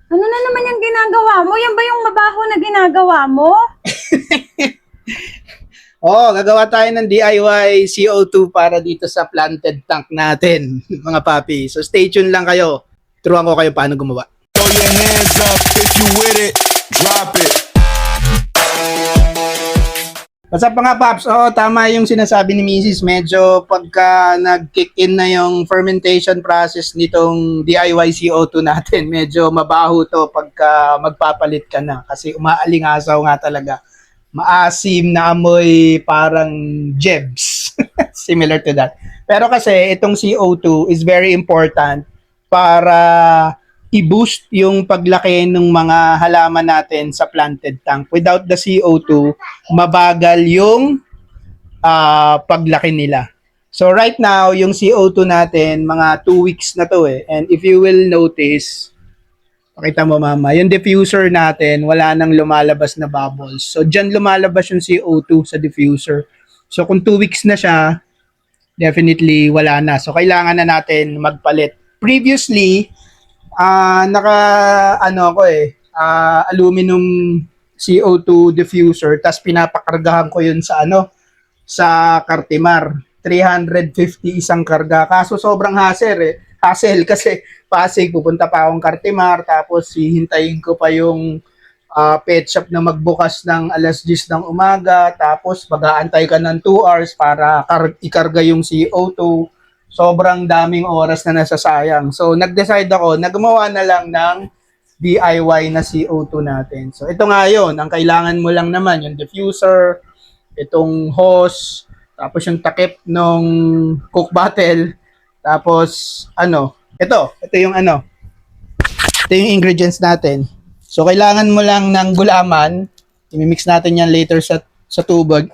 Ano na naman yung ginagawa mo? Yan ba yung mabaho na ginagawa mo? Oh, gagawa tayo ng DIY CO2 para dito sa planted tank natin, mga papi. So stay tuned lang kayo. Turuan ko kayo paano gumawa. Throw your hands up if you with it. Drop it. What's up mga paps? Oo, tama yung sinasabi ni Mrs. Medyo pagka nag-kick in na yung fermentation process nitong DIY CO2 natin, medyo mabaho to pagka magpapalit ka na. Kasi umaalingasaw nga talaga. Maasim na amoy parang jebs. Similar to that. Pero kasi itong CO2 is very important para i-boost yung paglaki ng mga halaman natin sa planted tank. Without the CO2, mabagal yung paglaki nila. So right now, yung CO2 natin, mga 2 weeks na to eh. And if you will notice, pakita mo mama, yung diffuser natin, wala nang lumalabas na bubbles. So dyan lumalabas yung CO2 sa diffuser. So kung 2 weeks na siya, definitely wala na. So kailangan na natin magpalit. Previously, aluminum CO2 diffuser, tas pinapakargahan ko yun sa sa Cartimar. 350 isang karga. Kaso sobrang hassle kasi Pasig, pupunta pa akong Cartimar, tapos hihintayin ko pa yung pet shop na magbukas ng alas 10 ng umaga, tapos mag-aantay ka ng 2 hours para ikarga yung CO2. Sobrang daming oras na nasasayang. So, nag-decide ako na gumawa na lang ng DIY na CO2 natin. So, ito nga yun. Ang kailangan mo lang naman, yung diffuser, itong hose, tapos yung takip ng Coke bottle, tapos, ito yung ito yung ingredients natin. So, kailangan mo lang ng gulaman. I-mix natin yan later sa tubig,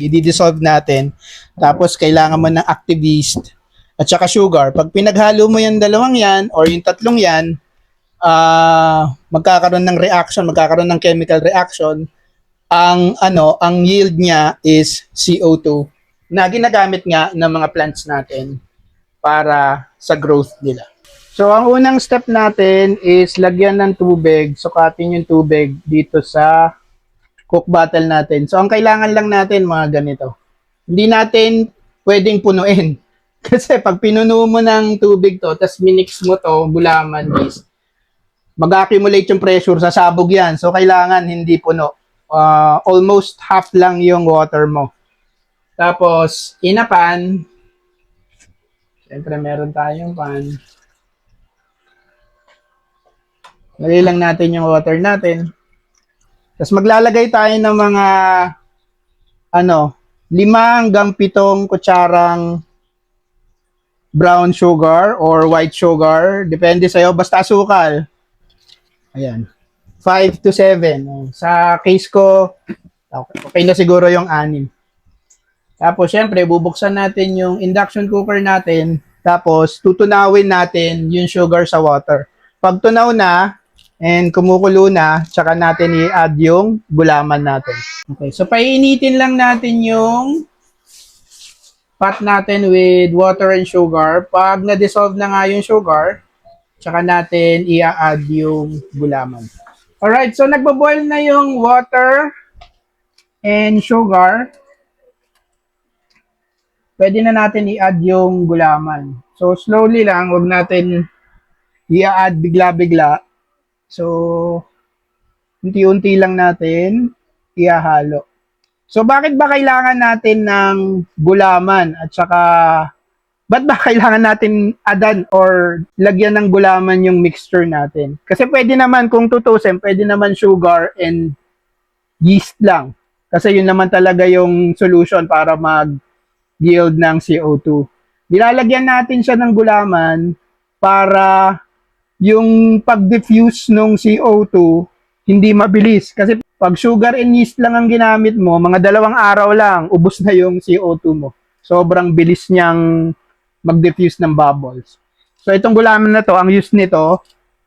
i-dissolve natin. Tapos, kailangan mo ng activist at saka sugar. Pag pinaghalo mo yung dalawang yan or yung tatlong yan, magkakaroon ng reaction, magkakaroon ng chemical reaction. Ang yield niya is CO2 na ginagamit nga ng mga plants natin para sa growth nila. So, ang unang step natin is lagyan ng tubig. Sukatin yung tubig dito sa Coke bottle natin. So, ang kailangan lang natin mga ganito. Hindi natin pwedeng punuin. Kasi pag pinuno mo ng tubig to, tapos minix mo to, gulaman is, mag-accumulate yung pressure, sasabog yan. So, kailangan hindi puno. Almost half lang yung water mo. Tapos, in a pan, siyempre meron tayong pan. Lagay lang natin yung water natin. Tapos maglalagay tayo ng mga 5 hanggang 7 kutsarang brown sugar or white sugar. Depende sa'yo. Basta asukal. Ayan. 5 to 7. Sa case ko, okay na siguro yung 6. Tapos, syempre, bubuksan natin yung induction cooker natin. Tapos, tutunawin natin yung sugar sa water. Pag tunaw na, and kumukulo na, tsaka natin i-add yung gulaman natin. Okay, so painitin lang natin yung pot natin with water and sugar. Pag na-dissolve na nga yung sugar, tsaka natin i-add yung gulaman. Alright, so nagbo-boil na yung water and sugar. Pwede na natin i-add yung gulaman. So slowly lang, huwag natin i-add bigla-bigla. So, unti-unti lang natin ihahalo. So, bakit ba kailangan natin ng gulaman? At saka, ba't ba kailangan natin adan or lagyan ng gulaman yung mixture natin? Kasi pwede naman, kung tutusin, pwede naman sugar and yeast lang. Kasi yun naman talaga yung solution para mag-yield ng CO2. Nilalagyan natin siya ng gulaman para yung pag-diffuse ng CO2 hindi mabilis. Kasi pag sugar and yeast lang ang ginamit mo, mga 2 araw lang, ubos na yung CO2 mo. Sobrang bilis niyang mag-diffuse ng bubbles. So itong gulaman na to, ang use nito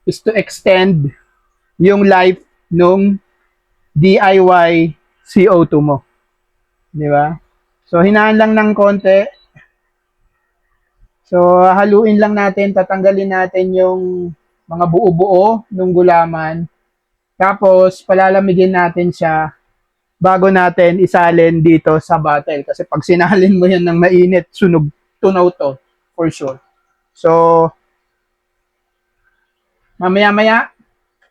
is to extend yung life ng DIY CO2 mo. Di ba? So hinaan lang ng konti. So haluin lang natin, tatanggalin natin yung mga buo-buo ng gulaman. Tapos, palalamigin natin siya bago natin isalin dito sa bottle. Kasi pag sinalin mo yan ng mainit, sunog, tunaw to, for sure. So, mamaya-maya,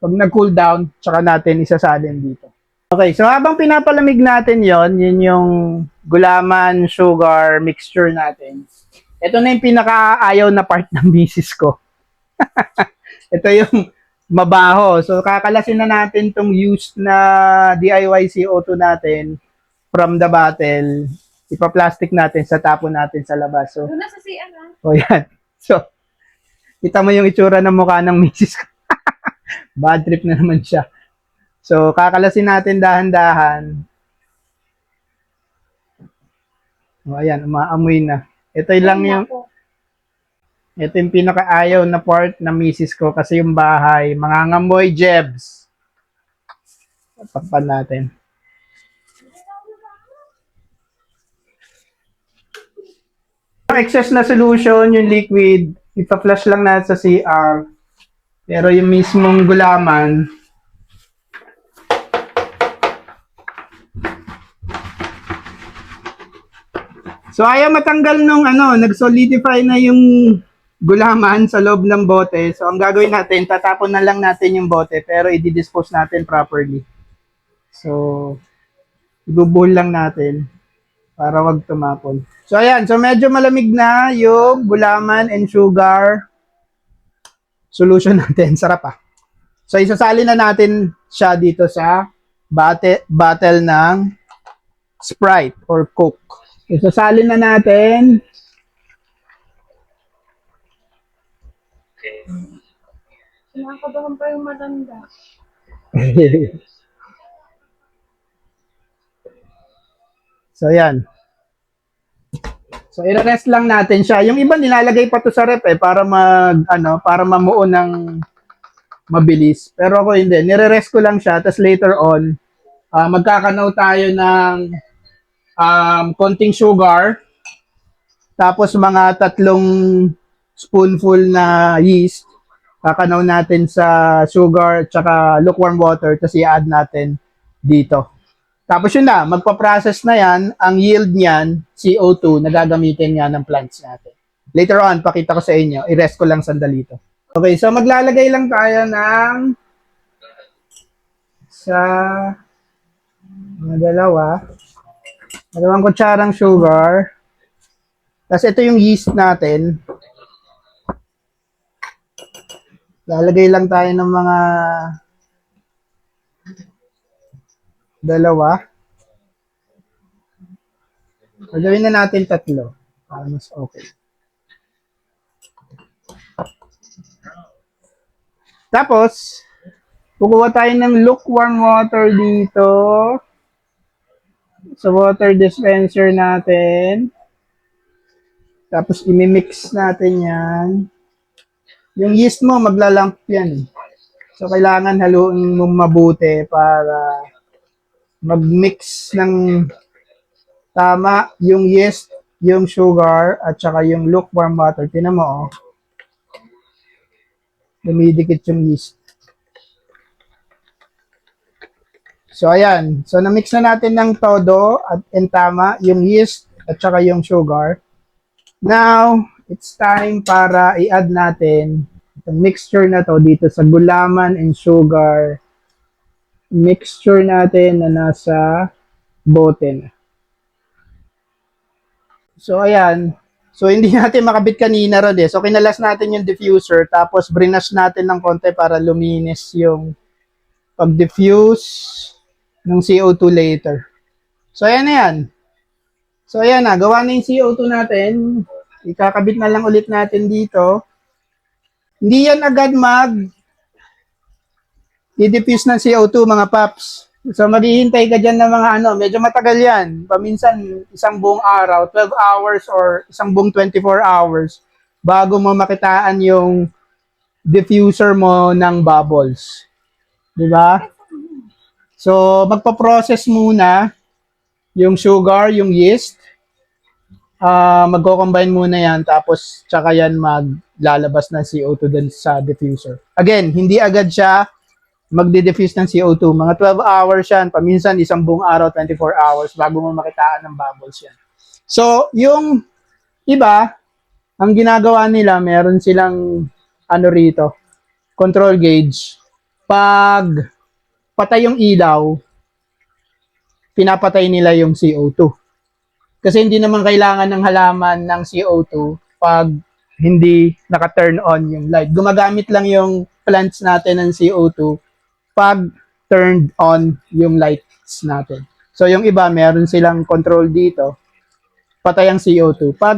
pag nag-cool down, tsaka natin isasalin dito. Okay, so habang pinapalamig natin yun yung gulaman, sugar, mixture natin. Ito na yung pinaka-ayaw na part ng misis ko. Ito yung mabaho. So, kakalasin na natin tong used na DIY CO2 natin from the bottle. Ipa-plastic natin sa tapon natin sa labas. So, Doon na sa CR, ha? oh, yan. So, kita mo yung itsura ng mukha ng misis ko. Bad trip na naman siya. So, kakalasin natin dahan-dahan. O, ayan, umaamoy na. Ito lang yung, ito yung pinakaayaw na part na misis ko kasi yung bahay, mangangamoy jebs. Pakpan natin. Excess na solution, yung liquid, ipa-flush lang natin sa CR. Pero yung mismong gulaman, so ayaw matanggal nung nag-solidify na yung gulaman sa loob ng bote. So ang gagawin natin, tatapon na lang natin yung bote pero i-dispose natin properly. So ibubuhol lang natin para wag tumapon. So ayan, so medyo malamig na yung gulaman and sugar solution natin. Sarap ah. So isasalin na natin siya dito sa bottle ng Sprite or Coke. Isasalin na natin. Nakakabahan pa yung matanda. So, yan. So, i-rest lang natin siya. Yung iba nilalagay pa to sa rep para para mamuo ng mabilis. Pero ako hindi. Nire-rest ko lang siya. Tapos later on, magkakanaw tayo ng konting sugar. Tapos mga 3 spoonful na yeast. Kakanaw natin sa sugar tsaka lukewarm water. Tapos i-add natin dito. Tapos yun na, magpa-process na yan, ang yield niyan, CO2, na gagamitin nga ng plants natin. Later on, pakita ko sa inyo, i-rest ko lang sandali ito. Okay, so maglalagay lang tayo ng dalawang kutsarang sugar. Tapos ito yung yeast natin. Lalagay lang tayo ng mga 2. Gagawin na natin 3 para mas okay. Tapos, kukuha tayo ng lukewarm water dito sa water dispenser natin. Tapos, imimix natin yan. Yung yeast mo, maglalamp yan. So, kailangan haluin mo mabuti para mag-mix ng tama yung yeast, yung sugar, at saka yung lukewarm water. Tingnan mo, oh. Dumidikit yung yeast. So, ayan. So, na-mix na natin ng todo at tama yung yeast at saka yung sugar. Now, it's time para i-add natin itong mixture na to dito sa gulaman and sugar mixture natin na nasa bote na. So, ayan. So, hindi natin makabit kanina ron eh. So, kinalas natin yung diffuser tapos brinash natin ng konti para luminis yung pag-diffuse ng CO2 later. So, ayan na yan. So, ayan na. Gawa na yung CO2 natin. Ikakabit na lang ulit natin dito. Hindi yan agad i-diffuse ng CO2 mga paps. So maghihintay ka dyan ng mga medyo matagal yan. Paminsan isang buong araw, 12 hours or isang buong 24 hours bago mo makitaan yung diffuser mo ng bubbles. Diba? So magpa-process muna yung sugar, yung yeast. magko-combine muna yan, tapos tsaka yan maglalabas ng CO2 dun sa diffuser. Again, hindi agad siya magde-diffuse ng CO2. Mga 12 hours yan, paminsan isang buong araw, 24 hours, bago mo makitaan ng bubbles yan. So, yung iba, ang ginagawa nila, meron silang rito, control gauge. Pag patay yung ilaw, pinapatay nila yung CO2. Kasi hindi naman kailangan ng halaman ng CO2 pag hindi naka-turn on yung light. Gumagamit lang yung plants natin ng CO2 pag turned on yung lights natin. So yung iba, meron silang control dito, patay ang CO2 pag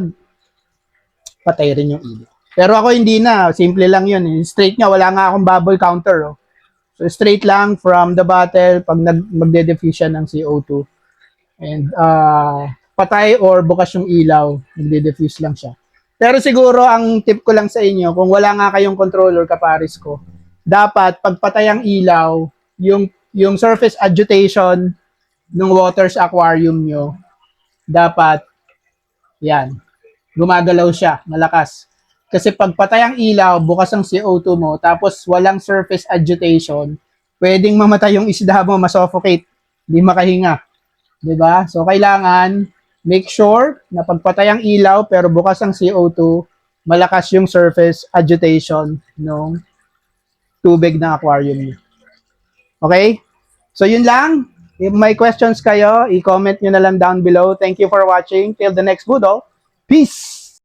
patay rin yung ilaw. Pero ako hindi na, simple lang yun. Straight nga, wala nga akong bubble counter. So straight lang from the bottle pag magde-diffuse siya ng CO2. And patay or bukas yung ilaw, magde-diffuse lang siya. Pero siguro ang tip ko lang sa inyo, kung wala nga kayong controller, kaparis ko, dapat pag patay ang ilaw, yung surface agitation ng water's aquarium nyo, dapat yan, gumagalaw siya, malakas. Kasi pag patay ang ilaw, bukas ang CO2 mo, tapos walang surface agitation, pwedeng mamatay yung isda mo, masuffocate, hindi makahinga. 'Di ba? So kailangan make sure na pagpatay ang ilaw pero bukas ang CO2, malakas yung surface agitation ng tubig ng aquarium niyo. Okay? So yun lang. If may questions kayo, i-comment nyo na lang down below. Thank you for watching. Till the next Budo. Peace!